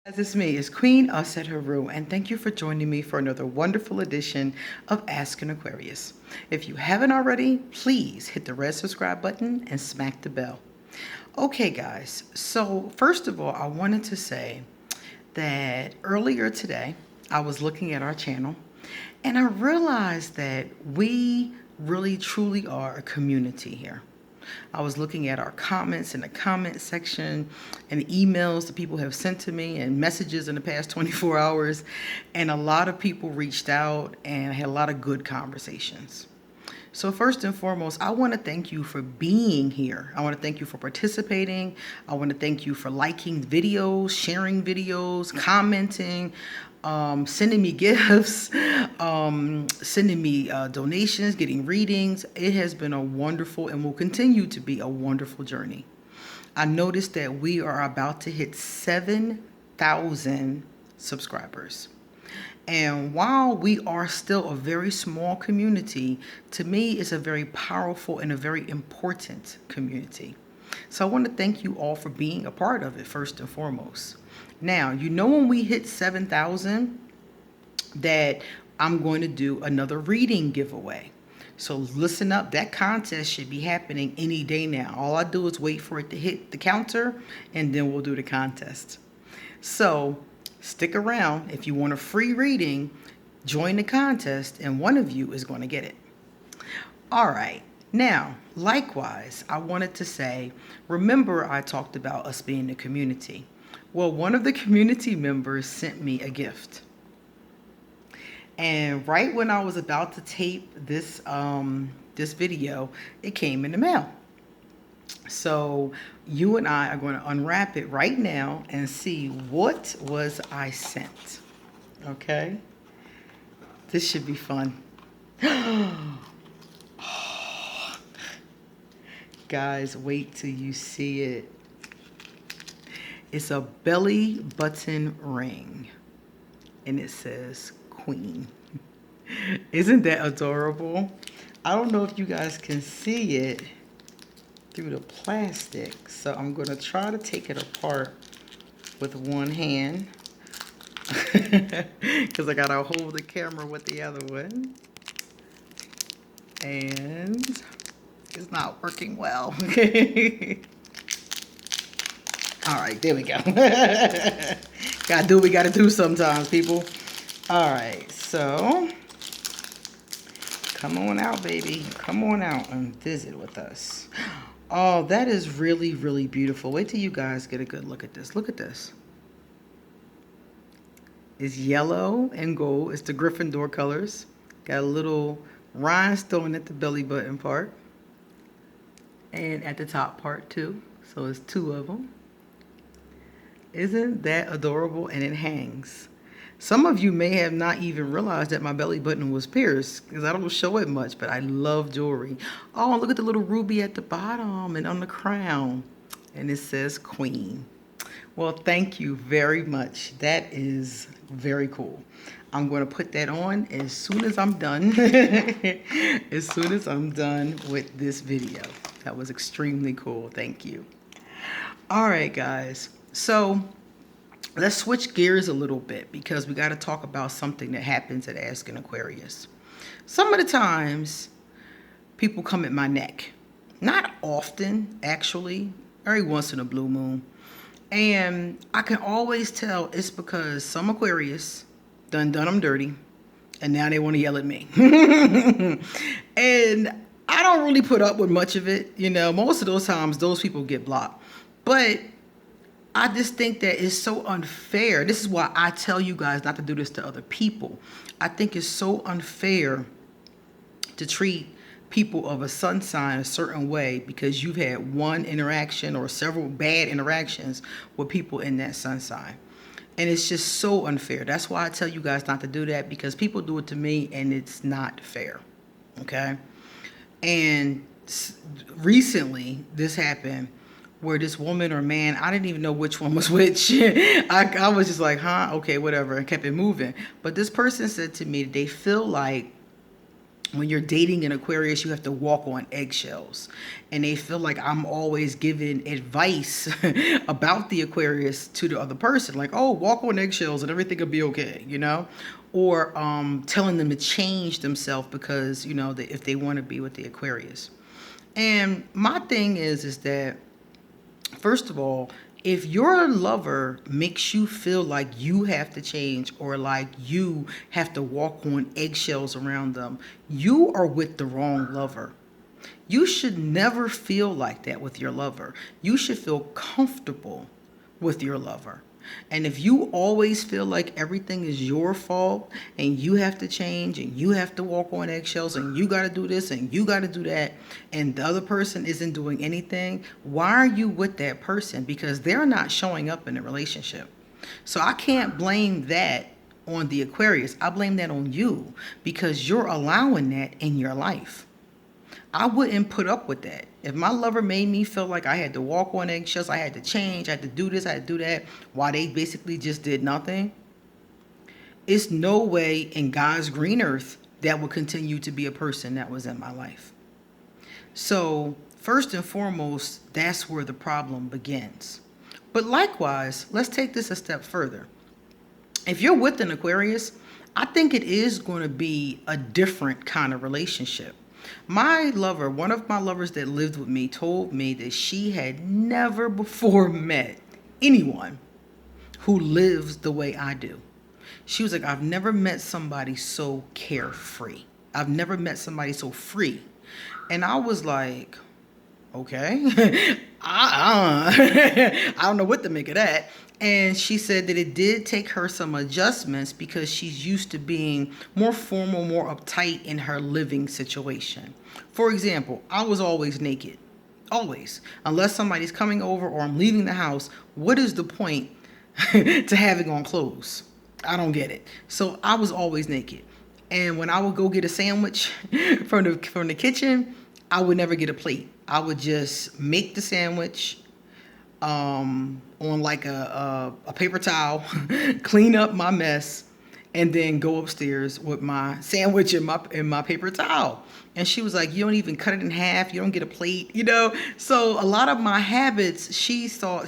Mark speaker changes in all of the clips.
Speaker 1: As it's me, it's Queen Usset Haru, and thank you for joining me for another wonderful edition of Ask an Aquarius. If you haven't already, please hit the red subscribe button and smack the bell. Okay, guys, so first of all, I wanted to say that earlier today, I was looking at our channel, and I realized that we really truly are a community here. I was looking at our comments in the comment section and the emails that people have sent to me and messages in the past 24 hours. And a lot of people reached out and I had a lot of good conversations. So first and foremost, I want to thank you for being here. I want to thank you for participating. I want to thank you for liking videos, sharing videos, commenting, sending me gifts, sending me donations, getting readings. It has been a wonderful and will continue to be a wonderful journey. I noticed that we are about to hit 7,000 subscribers. And while we are still a very small community, to me it's a very powerful and a very important community. So I want to thank you all for being a part of it first and foremost. Now, you know when we hit 7,000 that I'm going to do another reading giveaway. So listen up, that contest should be happening any day now. All I do is wait for it to hit the counter and then we'll do the contest. So stick around. If you want a free reading, join the contest and one of you is going to get it. All right. Now, likewise, I wanted to say, remember I talked about us being a community. Well, one of the community members sent me a gift. And right when I was about to tape this video, it came in the mail. So you and I are going to unwrap it right now and see what was I sent. Okay? This should be fun. Guys, wait till you see it. It's a belly button ring. And it says Queen. Isn't that adorable? I don't know if you guys can see it through the plastic, so I'm going to try to take it apart with one hand because I got to hold the camera with the other one and it's not working well. All right, there we go. Gotta do what we gotta do sometimes, people. All right, so come on out, baby. Come on out and visit with us. Oh, that is really, really beautiful. Wait till you guys get a good look at this. Look at this. It's yellow and gold. It's the Gryffindor colors. Got a little rhinestone at the belly button part. And at the top part too. So it's two of them. Isn't that adorable? And it hangs. Some of you may have not even realized that my belly button was pierced because I don't show it much, but I love jewelry. Oh, look at the little ruby at the bottom and on the crown. And it says Queen. Well, thank you very much. That is very cool. I'm going to put that on as soon as I'm done. As soon as I'm done with this video. That was extremely cool. Thank you. All right, guys. So let's switch gears a little bit because we got to talk about something that happens at Ask an Aquarius. Some of the times people come at my neck. Not often, actually. Every once in a blue moon. And I can always tell it's because some Aquarius done them dirty. And now they want to yell at me. And I don't really put up with much of it. You know, most of those times those people get blocked. But I just think that it's so unfair. This is why I tell you guys not to do this to other people. I think it's so unfair to treat people of a sun sign a certain way because you've had one interaction or several bad interactions with people in that sun sign. And it's just so unfair. That's why I tell you guys not to do that because people do it to me and it's not fair. Okay? And recently this happened where this woman or man, I didn't even know which one was which. I was just like, huh? Okay, whatever, and kept it moving. But this person said to me they feel like when you're dating an Aquarius, you have to walk on eggshells. And they feel like I'm always giving advice about the Aquarius to the other person. Like, oh, walk on eggshells and everything will be okay, you know? Or telling them to change themselves because, you know, if they want to be with the Aquarius. And my thing is that, first of all, if your lover makes you feel like you have to change or like you have to walk on eggshells around them, you are with the wrong lover. You should never feel like that with your lover. You should feel comfortable with your lover. And if you always feel like everything is your fault and you have to change and you have to walk on eggshells and you got to do this and you got to do that and the other person isn't doing anything, why are you with that person? Because they're not showing up in the relationship. So I can't blame that on the Aquarius. I blame that on you because you're allowing that in your life. I wouldn't put up with that. If my lover made me feel like I had to walk on eggshells, I had to change, I had to do this, I had to do that, while they basically just did nothing, it's no way in God's green earth that would continue to be a person that was in my life. So, first and foremost, that's where the problem begins. But likewise, let's take this a step further. If you're with an Aquarius, I think it is going to be a different kind of relationship. My lover, one of my lovers that lived with me, told me that she had never before met anyone who lives the way I do. She was like, I've never met somebody so carefree. I've never met somebody so free. And I was like, okay, I don't know what to make of that. And she said that it did take her some adjustments because she's used to being more formal, more uptight in her living situation. For example, I was always naked. Always. Unless somebody's coming over or I'm leaving the house, what is the point to having on clothes? I don't get it. So I was always naked. And when I would go get a sandwich from the kitchen, I would never get a plate. I would just make the sandwich on like a paper towel, clean up my mess, and then go upstairs with my sandwich in my paper towel. And she was like, you don't even cut it in half. You don't get a plate, you know? So a lot of my habits she saw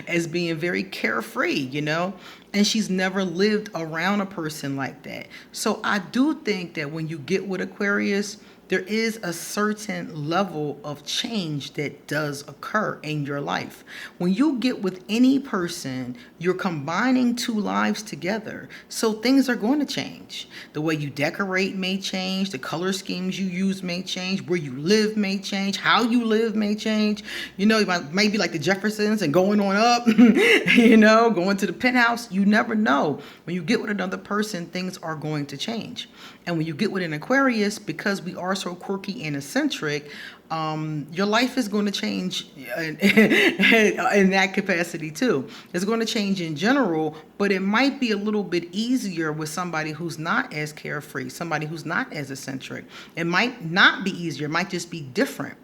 Speaker 1: as being very carefree, you know? And she's never lived around a person like that. So I do think that when you get with Aquarius, there is a certain level of change that does occur in your life. When you get with any person, you're combining two lives together. So things are going to change. The way you decorate may change. The color schemes you use may change. Where you live may change. How you live may change. You know, maybe like the Jeffersons and going on up, you know, going to the penthouse. You never know. When you get with another person, things are going to change. And when you get with an Aquarius, because we are so quirky and eccentric, your life is going to change in that capacity too. It's going to change in general, but it might be a little bit easier with somebody who's not as carefree, somebody who's not as eccentric. It might not be easier. It might just be different.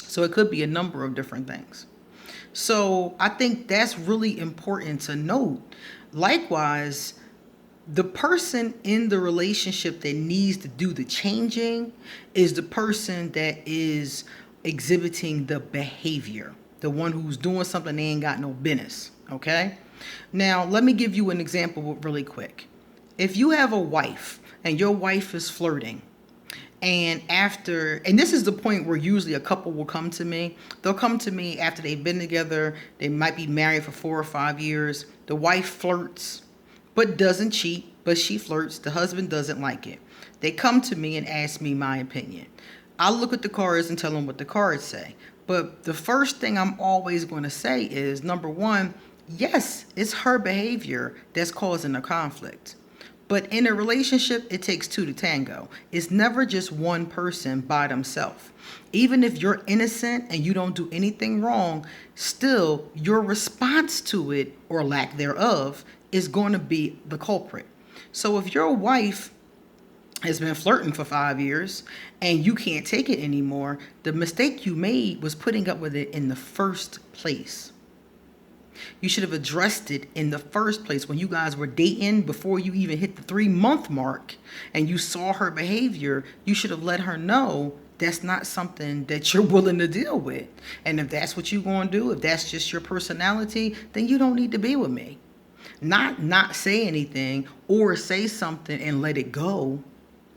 Speaker 1: So it could be a number of different things. So I think that's really important to note. Likewise, the person in the relationship that needs to do the changing is the person that is exhibiting the behavior, the one who's doing something they ain't got no business, okay? Now, let me give you an example really quick. If you have a wife and your wife is flirting, and this is the point where usually a couple will come to me. They'll come to me after they've been together. They might be married for 4 or 5 years. The wife flirts, but doesn't cheat, but she flirts. The husband doesn't like it. They come to me and ask me my opinion. I look at the cards and tell them what the cards say. But the first thing I'm always going to say is, number one, yes, it's her behavior that's causing a conflict. But in a relationship, it takes two to tango. It's never just one person by themselves. Even if you're innocent and you don't do anything wrong, still your response to it, or lack thereof, is going to be the culprit. So if your wife has been flirting for 5 years and you can't take it anymore, the mistake you made was putting up with it in the first place. You should have addressed it in the first place when you guys were dating before you even hit the 3-month mark and you saw her behavior. You should have let her know that's not something that you're willing to deal with. And if that's what you're going to do, if that's just your personality, then you don't need to be with me. Not say anything or say something and let it go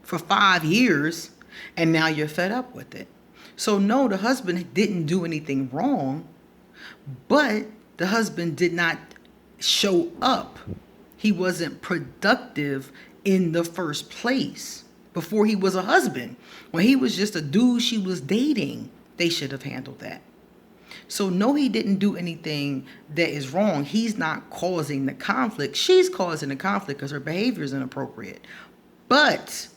Speaker 1: for 5 years and now you're fed up with it. So no, the husband didn't do anything wrong, but the husband did not show up. He wasn't productive in the first place before he was a husband. When he was just a dude she was dating, they should have handled that. So no, he didn't do anything that is wrong. He's not causing the conflict. She's causing the conflict because her behavior is inappropriate. But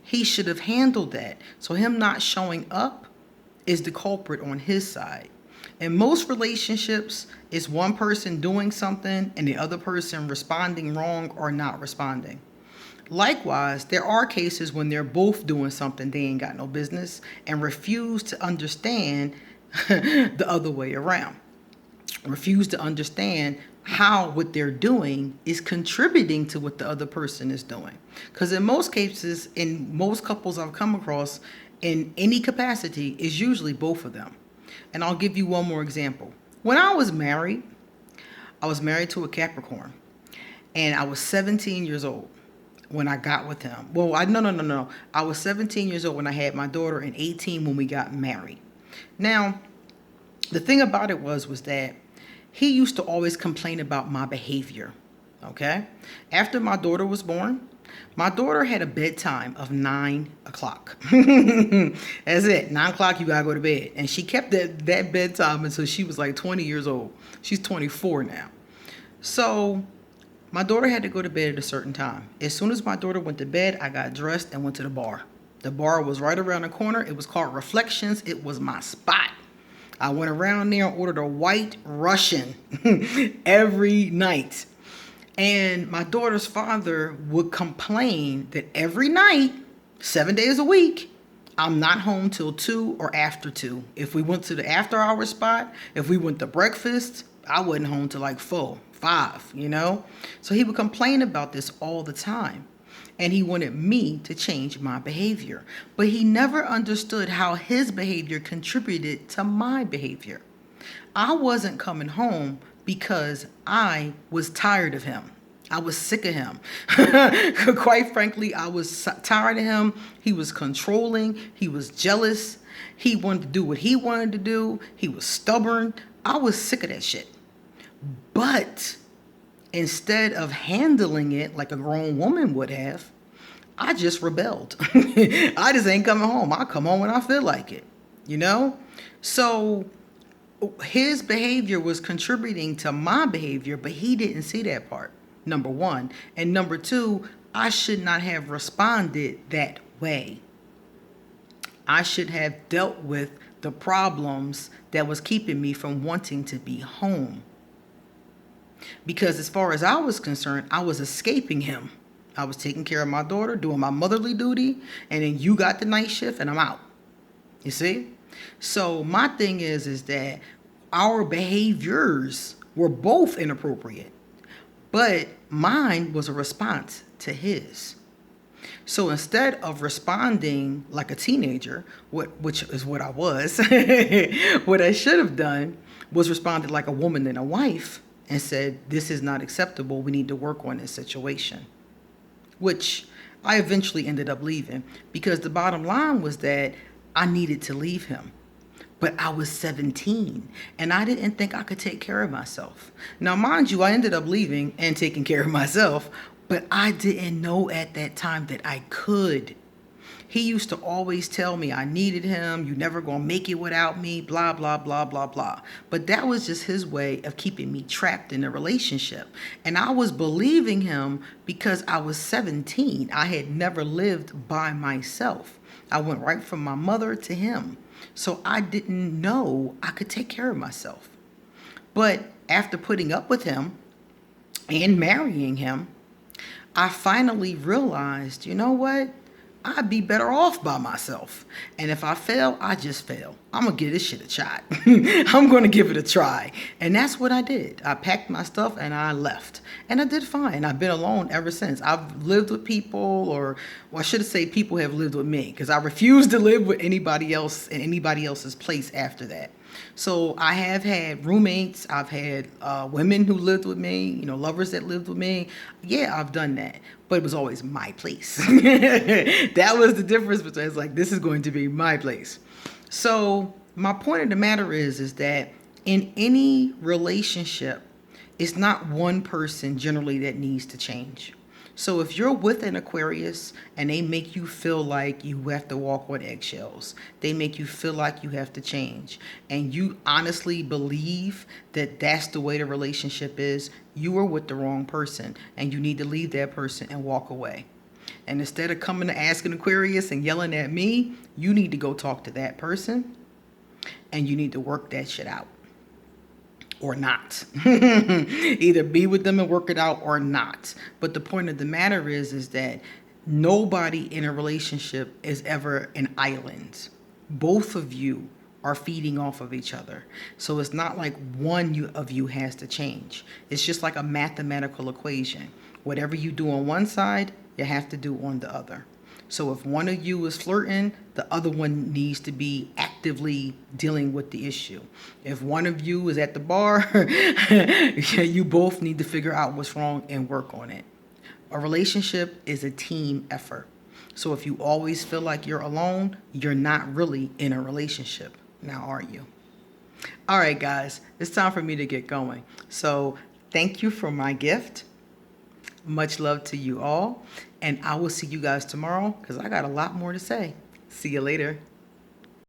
Speaker 1: he should have handled that. So him not showing up is the culprit on his side. In most relationships, it's one person doing something and the other person responding wrong or not responding. Likewise, there are cases when they're both doing something they ain't got no business and refuse to understand the other way around. Refuse to understand how what they're doing is contributing to what the other person is doing. Because in most cases, in most couples I've come across, in any capacity, is usually both of them. And I'll give you one more example. When I was married to a Capricorn, and I was 17 years old when I got with him. Well, no. I was 17 years old when I had my daughter and 18 when we got married. Now, the thing about it was that he used to always complain about my behavior, okay? After my daughter was born, my daughter had a bedtime of 9 o'clock. That's it. 9 o'clock, you gotta go to bed. And she kept that bedtime until she was like 20 years old. She's 24 now. So my daughter had to go to bed at a certain time. As soon as my daughter went to bed, I got dressed and went to the bar. The bar was right around the corner. It was called Reflections. It was my spot. I went around there and ordered a White Russian every night. And my daughter's father would complain that every night, 7 days a week, I'm not home till 2 or after 2. If we went to the after hour spot, if we went to breakfast, I wasn't home till like 4, 5, you know? So he would complain about this all the time. And he wanted me to change my behavior. But he never understood how his behavior contributed to my behavior. I wasn't coming home because I was tired of him. I was sick of him. Quite frankly, I was tired of him. He was controlling. He was jealous. He wanted to do what he wanted to do. He was stubborn. I was sick of that shit. But instead of handling it like a grown woman would have, I just rebelled. I just ain't coming home. I come home when I feel like it, you know? So his behavior was contributing to my behavior, but he didn't see that part, number one. And number two, I should not have responded that way. I should have dealt with the problems that was keeping me from wanting to be home. Because as far as I was concerned, I was escaping him. I was taking care of my daughter, doing my motherly duty, and then you got the night shift and I'm out. You see? So my thing is that our behaviors were both inappropriate, but mine was a response to his. So instead of responding like a teenager, which is what I was, what I should have done was responded like a woman and a wife and said, this is not acceptable. We need to work on this situation, which I eventually ended up leaving because the bottom line was that I needed to leave him. But I was 17 and I didn't think I could take care of myself. Now, mind you, I ended up leaving and taking care of myself, but I didn't know at that time that I could. He used to always tell me I needed him. You never gonna make it without me, blah, blah, blah, blah, blah. But that was just his way of keeping me trapped in a relationship. And I was believing him because I was 17. I had never lived by myself. I went right from my mother to him. So I didn't know I could take care of myself. But after putting up with him and marrying him, I finally realized, you know what? I'd be better off by myself. And if I fail, I just fail. I'm going to give this shit a shot. I'm going to give it a try. And that's what I did. I packed my stuff and I left. And I did fine. I've been alone ever since. I've lived with people, or well, I should say people have lived with me, because I refused to live with anybody else in anybody else's place after that. So I have had roommates. I've had women who lived with me, lovers that lived with me. Yeah, I've done that. But it was always my place. That was the difference between, it's like, this is going to be my place. So my point of the matter is that in any relationship, it's not one person generally that needs to change. So if you're with an Aquarius and they make you feel like you have to walk on eggshells, they make you feel like you have to change, and you honestly believe that that's the way the relationship is, you are with the wrong person, and you need to leave that person and walk away. And instead of coming to Ask an Aquarius and yelling at me, you need to go talk to that person, and you need to work that shit out. Or not. Either be with them and work it out or not. But the point of the matter is that nobody in a relationship is ever an island. Both of you are feeding off of each other. So it's not like one of you has to change. It's just like a mathematical equation. Whatever you do on one side, you have to do on the other. So if one of you is flirting, the other one needs to be actively dealing with the issue. If one of you is at the bar, you both need to figure out what's wrong and work on it. A relationship is a team effort. So if you always feel like you're alone, you're not really in a relationship. Now, are you? All right, guys, it's time for me to get going. So thank you for my gift. Much love to you all. And I will see you guys tomorrow, because I got a lot more to say. See you later.